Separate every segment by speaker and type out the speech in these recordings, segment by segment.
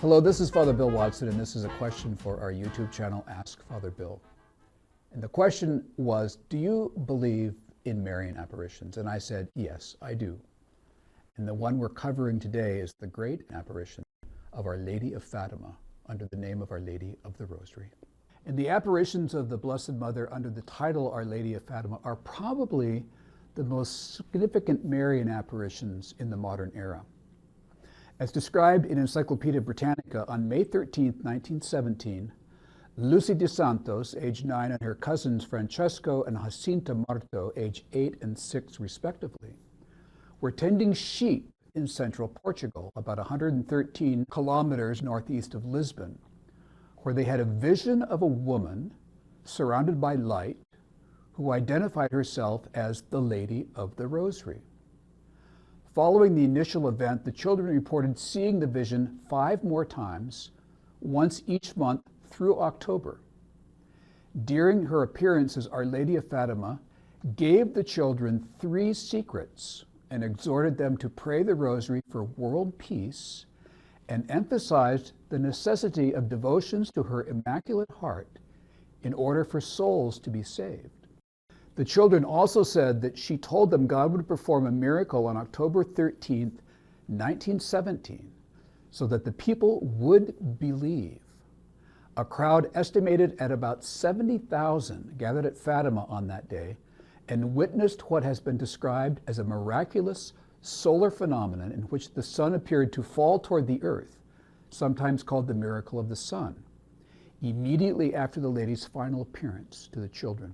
Speaker 1: Hello, this is Father Bill Watson, and this is a question for our YouTube channel, Ask Father Bill. And the question was, do you believe in Marian apparitions? And I said, yes, I do. And the one we're covering today is the great apparition of Our Lady of Fatima under the name of Our Lady of the Rosary. And the apparitions of the Blessed Mother under the title Our Lady of Fatima are probably the most significant Marian apparitions in the modern era. As described in Encyclopedia Britannica, on May 13, 1917, Lucia de Santos, age 9, and her cousins Francesco and Jacinta Marto, age 8 and 6 respectively, were tending sheep in central Portugal, about 113 kilometers northeast of Lisbon, where they had a vision of a woman surrounded by light who identified herself as the Lady of the Rosary. Following the initial event, the children reported seeing the vision 5 more times, once each month through October. During her appearances, Our Lady of Fatima gave the children 3 secrets and exhorted them to pray the Rosary for world peace and emphasized the necessity of devotions to her Immaculate Heart in order for souls to be saved. The children also said that she told them God would perform a miracle on October 13th, 1917, so that the people would believe. A crowd estimated at about 70,000 gathered at Fatima on that day and witnessed what has been described as a miraculous solar phenomenon in which the sun appeared to fall toward the earth, sometimes called the miracle of the sun, immediately after the lady's final appearance to the children.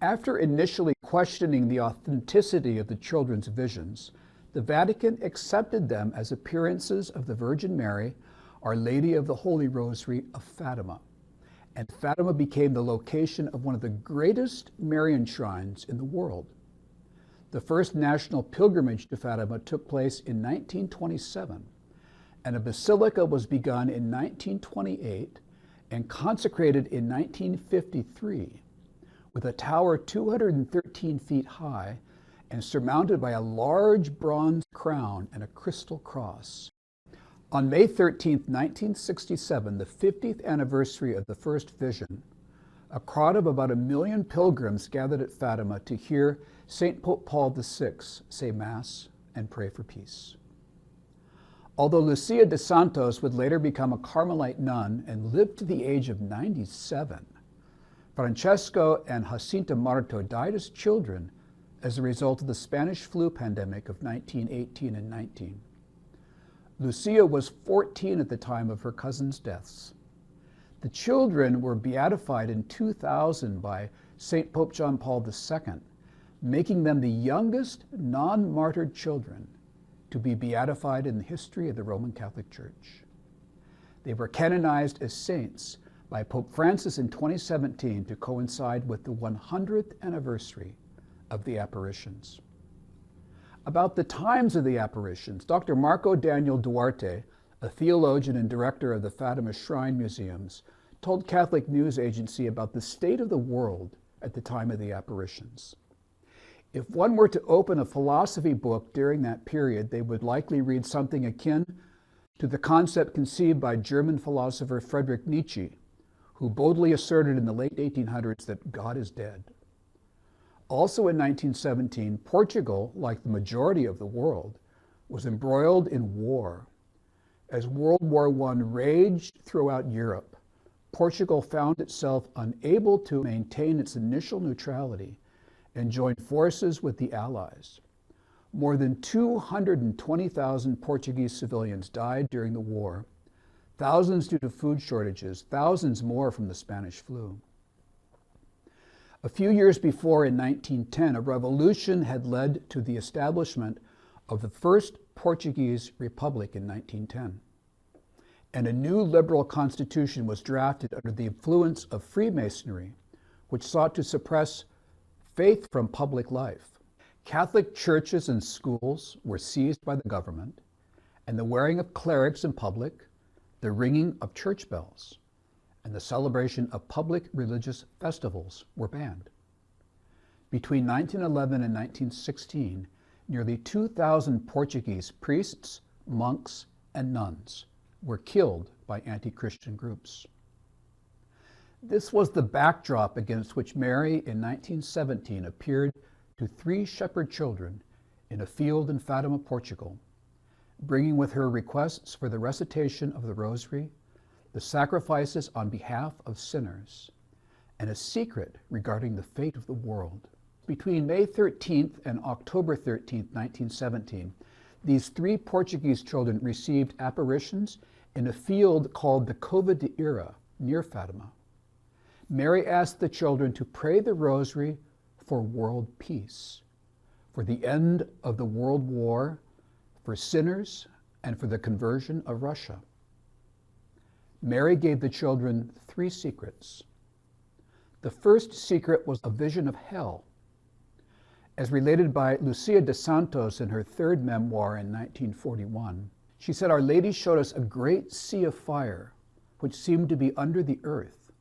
Speaker 1: After initially questioning the authenticity of the children's visions, the Vatican accepted them as appearances of the Virgin Mary, Our Lady of the Holy Rosary of Fatima. And Fatima became the location of one of the greatest Marian shrines in the world. The first national pilgrimage to Fatima took place in 1927, and a basilica was begun in 1928 and consecrated in 1953. With a tower 213 feet high and surmounted by a large bronze crown and a crystal cross. On May 13, 1967, the 50th anniversary of the first vision, a crowd of about 1 million pilgrims gathered at Fatima to hear St. Pope Paul VI say Mass and pray for peace. Although Lucia de Santos would later become a Carmelite nun and live to the age of 97, Francesco and Jacinta Marto died as children as a result of the Spanish flu pandemic of 1918 and 19. Lucia was 14 at the time of her cousins' deaths. The children were beatified in 2000 by St. Pope John Paul II, making them the youngest non-martyred children to be beatified in the history of the Roman Catholic Church. They were canonized as saints by Pope Francis in 2017 to coincide with the 100th anniversary of the apparitions. About the times of the apparitions, Dr. Marco Daniel Duarte, a theologian and director of the Fatima Shrine Museums, told Catholic News Agency about the state of the world at the time of the apparitions. If one were to open a philosophy book during that period, they would likely read something akin to the concept conceived by German philosopher Friedrich Nietzsche, who boldly asserted in the late 1800s that God is dead. Also in 1917, Portugal, like the majority of the world, was embroiled in war. As World War I raged throughout Europe, Portugal found itself unable to maintain its initial neutrality and joined forces with the Allies. More than 220,000 Portuguese civilians died during the war, thousands due to food shortages, thousands more from the Spanish flu. A few years before, in 1910, a revolution had led to the establishment of the first Portuguese Republic in 1910. And a new liberal constitution was drafted under the influence of Freemasonry, which sought to suppress faith from public life. Catholic churches and schools were seized by the government, and the wearing of clerics in public, the ringing of church bells, and the celebration of public religious festivals were banned. Between 1911 and 1916, nearly 2,000 Portuguese priests, monks, and nuns were killed by anti-Christian groups. This was the backdrop against which Mary in 1917 appeared to 3 shepherd children in a field in Fatima, Portugal, bringing with her requests for the recitation of the Rosary, the sacrifices on behalf of sinners, and a secret regarding the fate of the world. Between May 13th and October 13th, 1917, these 3 Portuguese children received apparitions in a field called the Cova de Ira, near Fatima. Mary asked the children to pray the Rosary for world peace, for the end of the World War, for sinners, and for the conversion of Russia. Mary gave the children 3 secrets. The first secret was a vision of hell. As related by Lucia de Santos in her 3rd memoir in 1941, she said, "Our Lady showed us a great sea of fire, which seemed to be under the earth.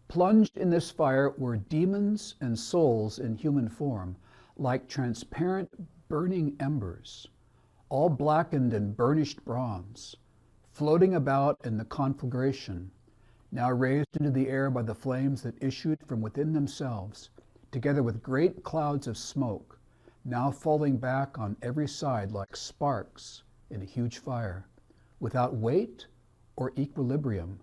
Speaker 1: Plunged in this fire were demons and souls in human form, like transparent burning embers, all blackened and burnished bronze, floating about in the conflagration, now raised into the air by the flames that issued from within themselves, together with great clouds of smoke, now falling back on every side like sparks in a huge fire, without weight or equilibrium,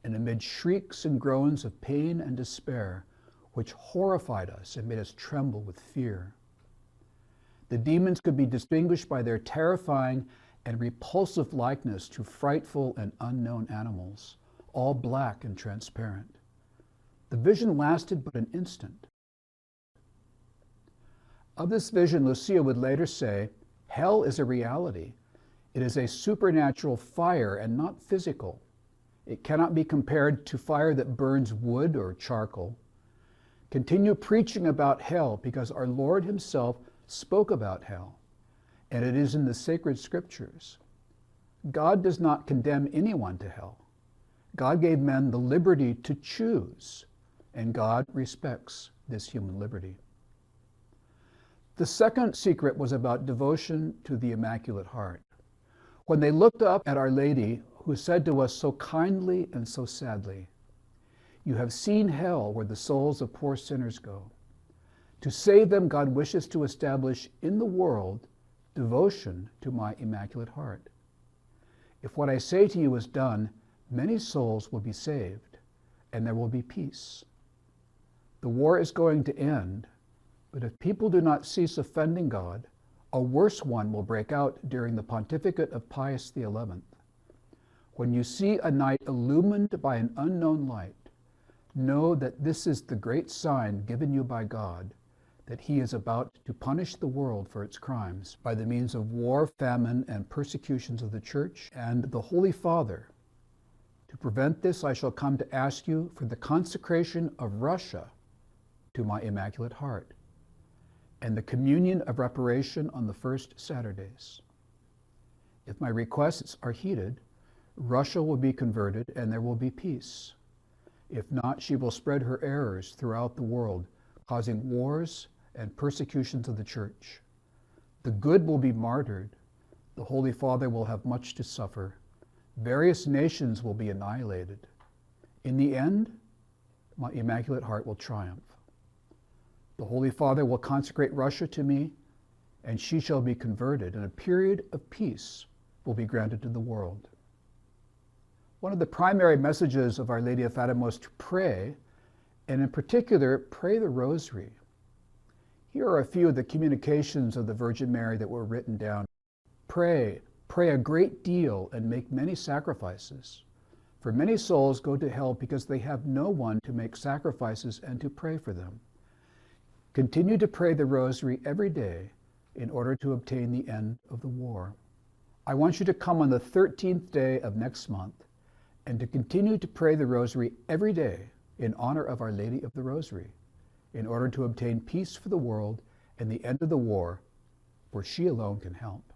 Speaker 1: and amid shrieks and groans of pain and despair, which horrified us and made us tremble with fear. The demons could be distinguished by their terrifying and repulsive likeness to frightful and unknown animals, all black and transparent. The vision lasted but an instant. Of this vision, Lucia would later say, hell is a reality. It is a supernatural fire and not physical. It cannot be compared to fire that burns wood or charcoal. Continue preaching about hell because our Lord himself spoke about hell, and it is in the sacred scriptures. God does not condemn anyone to hell. God gave men the liberty to choose, and God respects this human liberty. The second secret was about devotion to the Immaculate Heart. When they looked up at Our Lady, who said to us so kindly and so sadly, "You have seen hell where the souls of poor sinners go. To save them, God wishes to establish in the world devotion to my Immaculate Heart. If what I say to you is done, many souls will be saved, and there will be peace. The war is going to end, but if people do not cease offending God, a worse one will break out during the pontificate of Pius XI. When you see a night illumined by an unknown light, know that this is the great sign given you by God, that he is about to punish the world for its crimes by the means of war, famine, and persecutions of the Church and the Holy Father. To prevent this, I shall come to ask you for the consecration of Russia to my Immaculate Heart, and the communion of reparation on the first Saturdays. If my requests are heeded, Russia will be converted and there will be peace. If not, she will spread her errors throughout the world, causing wars and persecutions of the Church. The good will be martyred. The Holy Father will have much to suffer. Various nations will be annihilated. In the end, my Immaculate Heart will triumph. The Holy Father will consecrate Russia to me, and she shall be converted, and a period of peace will be granted to the world." One of the primary messages of Our Lady of Fatima was to pray, and in particular, pray the Rosary. Here are a few of the communications of the Virgin Mary that were written down. Pray a great deal and make many sacrifices. For many souls go to hell because they have no one to make sacrifices and to pray for them. Continue to pray the Rosary every day in order to obtain the end of the war. I want you to come on the 13th day of next month and to continue to pray the Rosary every day in honor of Our Lady of the Rosary, in order to obtain peace for the world and the end of the war, for she alone can help.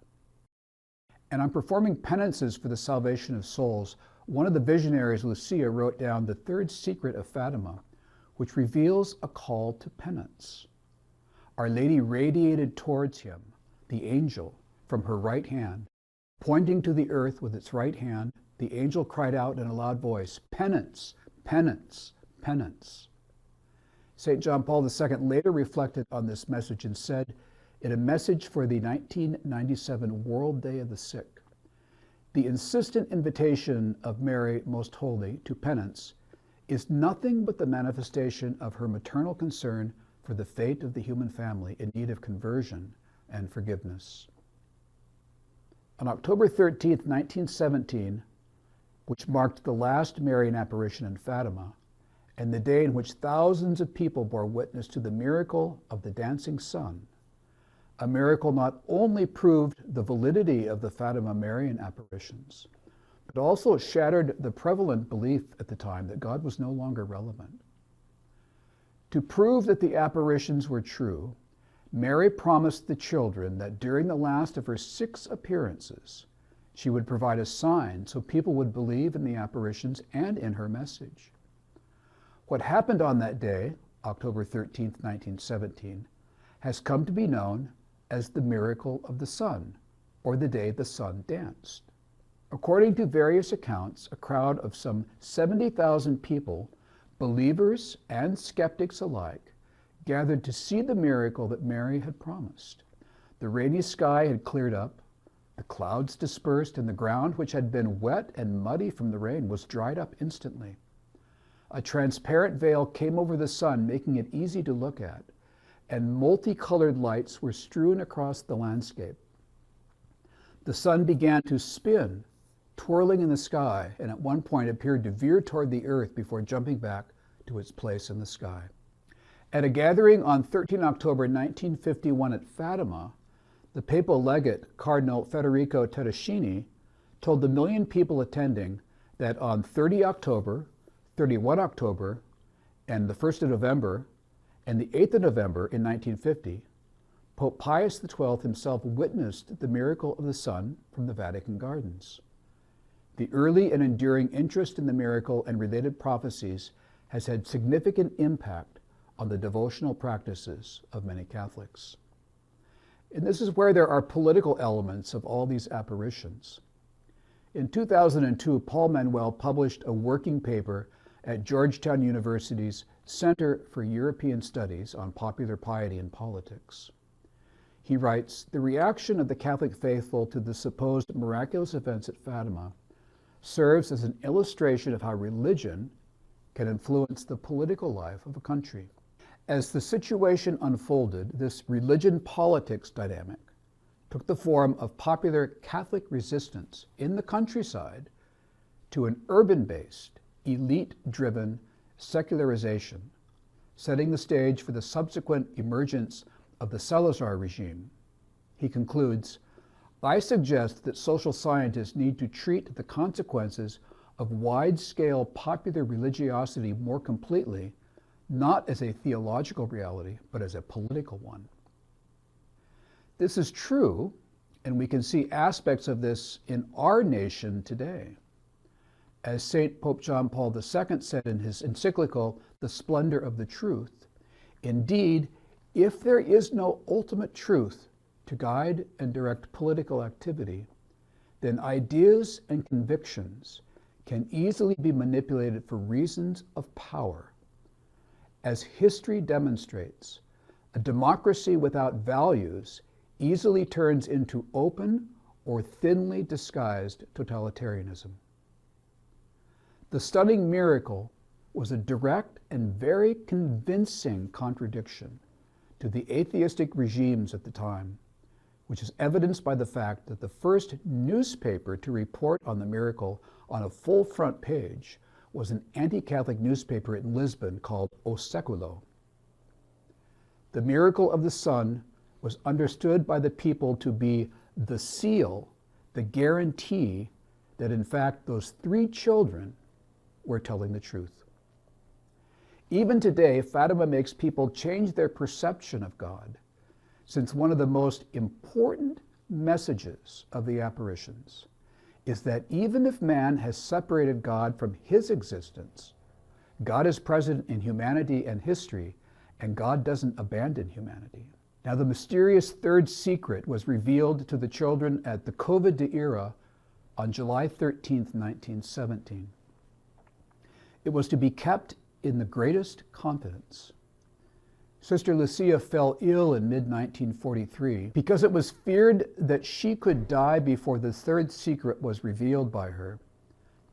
Speaker 1: And on performing penances for the salvation of souls, one of the visionaries, Lucia, wrote down the third secret of Fatima, which reveals a call to penance. Our Lady radiated towards him, the angel, from her right hand, Pointing to the earth with its right hand, the angel cried out in a loud voice, "Penance, penance, penance." St. John Paul II later reflected on this message and said, in a message for the 1997 World Day of the Sick, "The insistent invitation of Mary Most Holy to penance is nothing but the manifestation of her maternal concern for the fate of the human family in need of conversion and forgiveness." On October 13th, 1917, which marked the last Marian apparition in Fatima, and the day in which thousands of people bore witness to the miracle of the dancing sun, a miracle not only proved the validity of the Fatima Marian apparitions, but also shattered the prevalent belief at the time that God was no longer relevant. To prove that the apparitions were true, Mary promised the children that during the last of her 6 appearances, she would provide a sign so people would believe in the apparitions and in her message. What happened on that day, October 13th, 1917, has come to be known as the miracle of the sun, or the day the sun danced. According to various accounts, a crowd of some 70,000 people, believers and skeptics alike, gathered to see the miracle that Mary had promised. The rainy sky had cleared up, the clouds dispersed, and the ground, which had been wet and muddy from the rain, was dried up instantly. A transparent veil came over the sun, making it easy to look at, and multicolored lights were strewn across the landscape. The sun began to spin, twirling in the sky, and at one point appeared to veer toward the earth before jumping back to its place in the sky. At a gathering on 13 October 1951 at Fatima, the papal legate, Cardinal Federico Terracini, told the million people attending that on 30 October, 31 October, and the 1st of November, and the 8th of November in 1950, Pope Pius XII himself witnessed the miracle of the sun from the Vatican gardens. The early and enduring interest in the miracle and related prophecies has had significant impact on the devotional practices of many Catholics. And this is where there are political elements of all these apparitions. In 2002, Paul Manuel published a working paper at Georgetown University's Center for European Studies on Popular Piety and Politics. He writes, "The reaction of the Catholic faithful to the supposed miraculous events at Fatima serves as an illustration of how religion can influence the political life of a country. As the situation unfolded, this religion-politics dynamic took the form of popular Catholic resistance in the countryside to an urban-based, elite-driven secularization, setting the stage for the subsequent emergence of the Salazar regime." He concludes, "I suggest that social scientists need to treat the consequences of wide-scale popular religiosity more completely, not as a theological reality, but as a political one." This is true, and we can see aspects of this in our nation today. As St. Pope John Paul II said in his encyclical, The Splendor of the Truth, "Indeed, if there is no ultimate truth to guide and direct political activity, then ideas and convictions can easily be manipulated for reasons of power. As history demonstrates, a democracy without values easily turns into open or thinly disguised totalitarianism." The stunning miracle was a direct and very convincing contradiction to the atheistic regimes at the time, which is evidenced by the fact that the first newspaper to report on the miracle on a full front page was an anti-Catholic newspaper in Lisbon called O Século. The miracle of the sun was understood by the people to be the seal, the guarantee that in fact those 3 children were telling the truth. Even today, Fatima makes people change their perception of God, since one of the most important messages of the apparitions is that even if man has separated God from his existence, God is present in humanity and history, and God doesn't abandon humanity. Now, the mysterious third secret was revealed to the children at the Cova de Ira on July 13, 1917. It was to be kept in the greatest confidence. Sister Lucia fell ill in mid-1943 because it was feared that she could die before the third secret was revealed by her.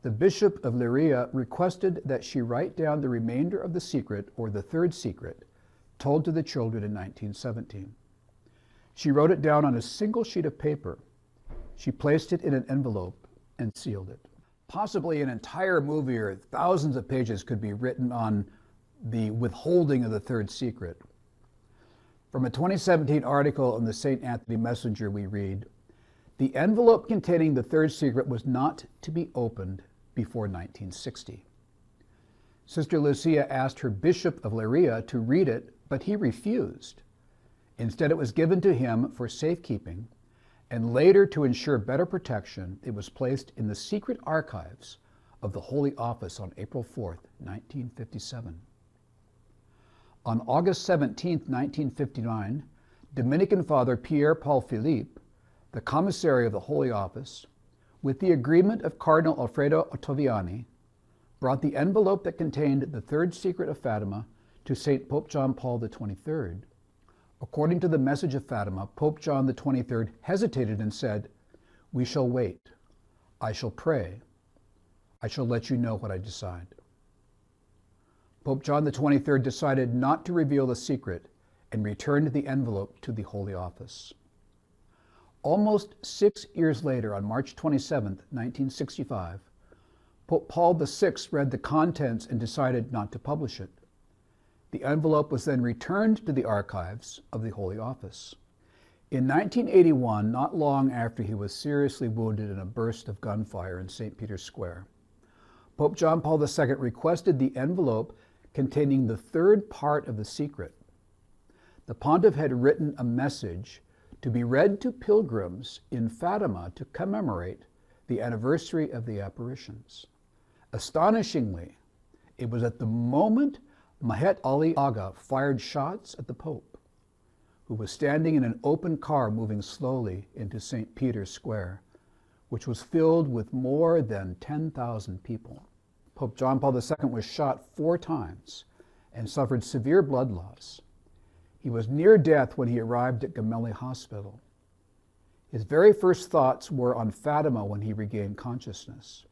Speaker 1: The Bishop of Leiria requested that she write down the remainder of the secret, or the third secret, told to the children in 1917. She wrote it down on a single sheet of paper. She placed it in an envelope and sealed it. Possibly an entire movie or thousands of pages could be written on the withholding of the third secret. From a 2017 article in the St. Anthony Messenger, we read, "The envelope containing the third secret was not to be opened before 1960. Sister Lucia asked her Bishop of Leiria to read it, but he refused. Instead, it was given to him for safekeeping, and later, to ensure better protection, it was placed in the secret archives of the Holy Office on April 4, 1957. On August 17, 1959, Dominican Father Pierre Paul Philippe, the commissary of the Holy Office, with the agreement of Cardinal Alfredo Ottaviani, brought the envelope that contained the third secret of Fatima to St. Pope John Paul XXIII. According to the message of Fatima, Pope John XXIII hesitated and said, "We shall wait. I shall pray. I shall let you know what I decide." Pope John XXIII decided not to reveal the secret and returned the envelope to the Holy Office. Almost 6 years later, on March 27, 1965, Pope Paul VI read the contents and decided not to publish it. The envelope was then returned to the archives of the Holy Office. In 1981, not long after he was seriously wounded in a burst of gunfire in St. Peter's Square, Pope John Paul II requested the envelope containing the third part of the secret. The pontiff had written a message to be read to pilgrims in Fatima to commemorate the anniversary of the apparitions. Astonishingly, it was at the moment Mahet Ali Aga fired shots at the Pope, who was standing in an open car moving slowly into St. Peter's Square, which was filled with more than 10,000 people. Pope John Paul II was shot 4 times and suffered severe blood loss. He was near death when he arrived at Gemelli Hospital. His very first thoughts were on Fatima when he regained consciousness.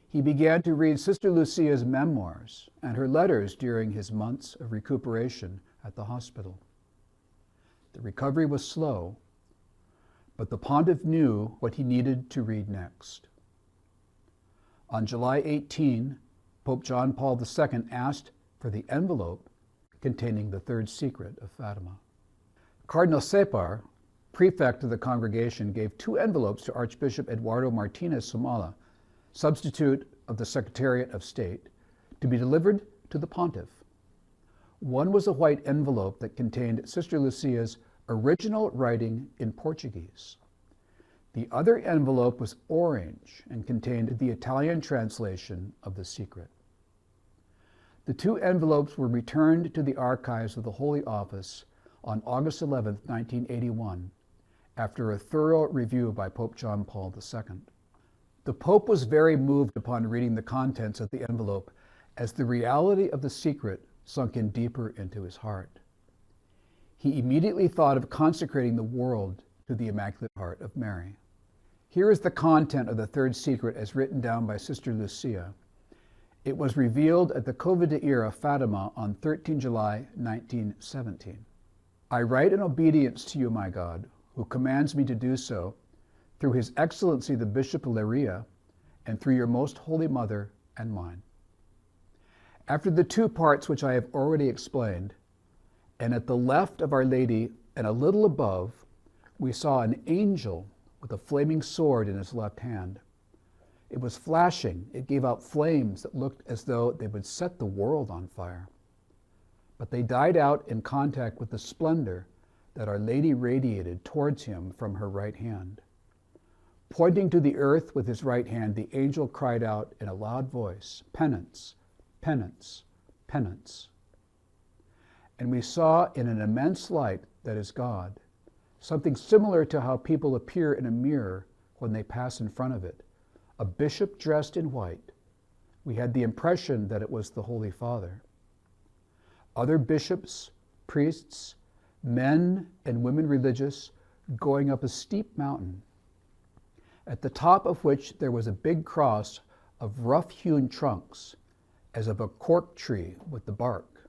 Speaker 1: He began to read Sister Lucia's memoirs and her letters during his months of recuperation at the hospital. The recovery was slow, but the pontiff knew what he needed to read next. On July 18, Pope John Paul II asked for the envelope containing the third secret of Fatima. Cardinal Caffarra, prefect of the congregation, gave 2 envelopes to Archbishop Eduardo Martinez Sumala, substitute of the Secretariat of State, to be delivered to the pontiff. One was a white envelope that contained Sister Lucia's original writing in Portuguese. The other envelope was orange and contained the Italian translation of the secret. The 2 envelopes were returned to the archives of the Holy Office on August 11, 1981, after a thorough review by Pope John Paul II. The Pope was very moved upon reading the contents of the envelope, as the reality of the secret sunk in deeper into his heart. He immediately thought of consecrating the world to the Immaculate Heart of Mary. Here is the content of the third secret as written down by Sister Lucia. It was revealed at the Cova de Ira, Fatima, on 13 July 1917. "I write in obedience to you, my God, who commands me to do so, through His Excellency the Bishop of Leiria, and through your most holy Mother and mine." After the 2 parts which I have already explained, and at the left of Our Lady and a little above, we saw an angel with a flaming sword in his left hand. It was flashing. It gave out flames that looked as though they would set the world on fire. But they died out in contact with the splendor that Our Lady radiated towards him from her right hand. Pointing to the earth with his right hand, the angel cried out in a loud voice, "Penance, penance, penance." And we saw in an immense light that is God, something similar to how people appear in a mirror when they pass in front of it. A bishop dressed in white. We had the impression that it was the Holy Father. Other bishops, priests, men and women religious going up a steep mountain, at the top of which there was a big cross of rough-hewn trunks, as of a cork tree with the bark.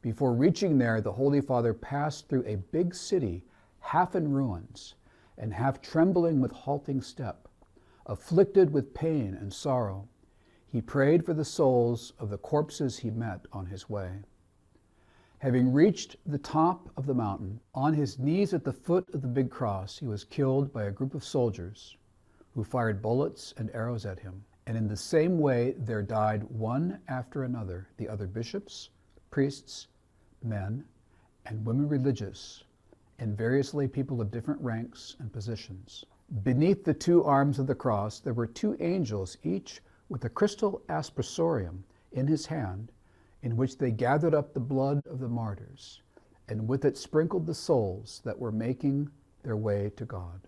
Speaker 1: Before reaching there, the Holy Father passed through a big city, half in ruins, and half trembling with halting step, afflicted with pain and sorrow. He prayed for the souls of the corpses he met on his way. Having reached the top of the mountain, on his knees at the foot of the big cross, he was killed by a group of soldiers who fired bullets and arrows at him. And in the same way there died one after another the other bishops, priests, men, and women religious, and various lay people of different ranks and positions. Beneath the two arms of the cross there were two angels, each with a crystal aspersorium in his hand, in which they gathered up the blood of the martyrs, and with it sprinkled the souls that were making their way to God.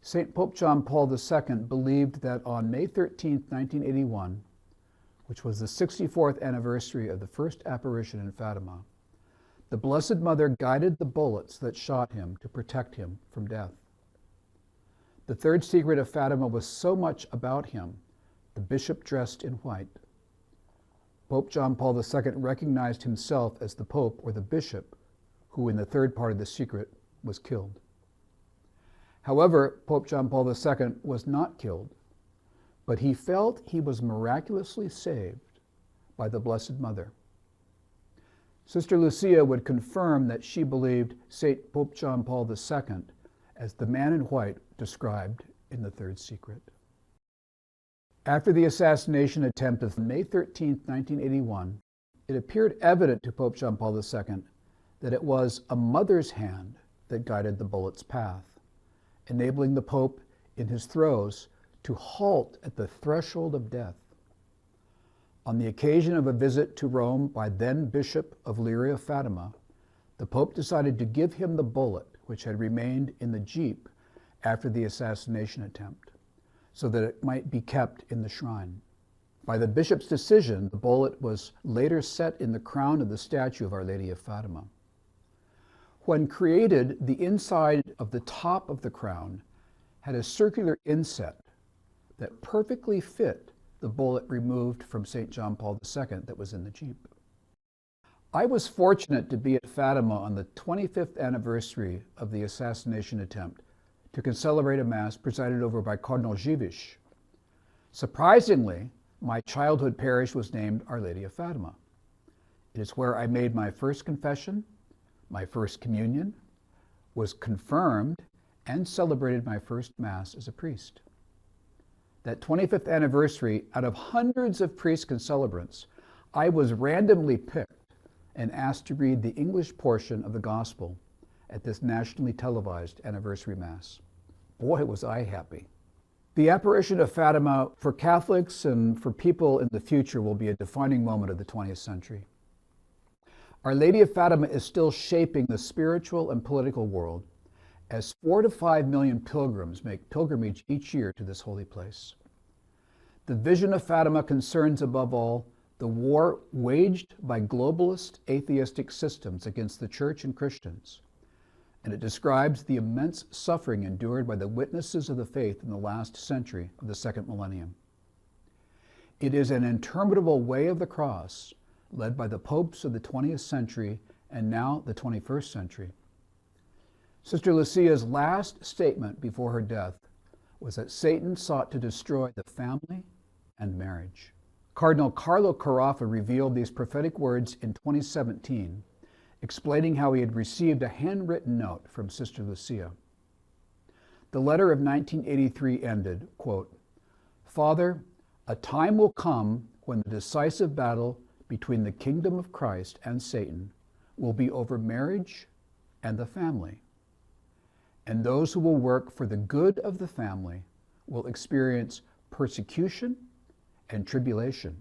Speaker 1: St. Pope John Paul II believed that on May 13, 1981, which was the 64th anniversary of the first apparition in Fatima, the Blessed Mother guided the bullets that shot him to protect him from death. The third secret of Fatima was so much about him, the bishop dressed in white. Pope John Paul II recognized himself as the Pope or the bishop who in the third part of the secret was killed. However, Pope John Paul II was not killed, but he felt he was miraculously saved by the Blessed Mother. Sister Lucia would confirm that she believed St. Pope John Paul II as the man in white described in the third secret. After the assassination attempt of May 13, 1981, it appeared evident to Pope John Paul II that it was a mother's hand that guided the bullet's path, enabling the Pope in his throes to halt at the threshold of death. On the occasion of a visit to Rome by then Bishop of Liria Fatima, the Pope decided to give him the bullet which had remained in the jeep after the assassination attempt, so that it might be kept in the shrine. By the bishop's decision, the bullet was later set in the crown of the statue of Our Lady of Fatima. When created, the inside of the top of the crown had a circular inset that perfectly fit the bullet removed from St. John Paul II that was in the jeep. I was fortunate to be at Fatima on the 25th anniversary of the assassination attempt to celebrate a Mass presided over by Cardinal Caffarra. Surprisingly, my childhood parish was named Our Lady of Fatima. It is where I made my first confession, my first communion, was confirmed, and celebrated my first Mass as a priest. That 25th anniversary, out of hundreds of priests and celebrants, I was randomly picked and asked to read the English portion of the Gospel at this nationally televised anniversary Mass. Boy, was I happy. The apparition of Fatima for Catholics and for people in the future will be a defining moment of the 20th century. Our Lady of Fatima is still shaping the spiritual and political world as 4 to 5 million pilgrims make pilgrimage each year to this holy place. The vision of Fatima concerns above all the war waged by globalist atheistic systems against the Church and Christians, and it describes the immense suffering endured by the witnesses of the faith in the last century of the second millennium. It is an interminable way of the cross led by the popes of the 20th century and now the 21st century. Sister Lucia's last statement before her death was that Satan sought to destroy the family and marriage. Cardinal Carlo Caffarra revealed these prophetic words in 2017, explaining how he had received a handwritten note from Sister Lucia. The letter of 1983 ended, quote, "Father, a time will come when the decisive battle between the kingdom of Christ and Satan will be over marriage and the family. And those who will work for the good of the family will experience persecution and tribulation.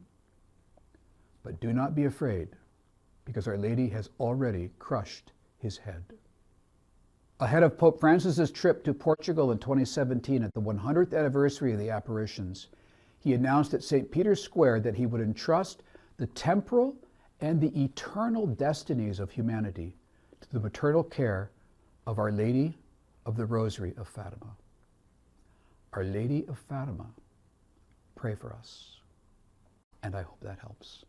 Speaker 1: But do not be afraid, because Our Lady has already crushed his head." Ahead of Pope Francis's trip to Portugal in 2017 at the 100th anniversary of the Apparitions, he announced at St. Peter's Square that he would entrust the temporal and the eternal destinies of humanity to the maternal care of Our Lady of the Rosary of Fatima. Our Lady of Fatima, pray for us. And I hope that helps.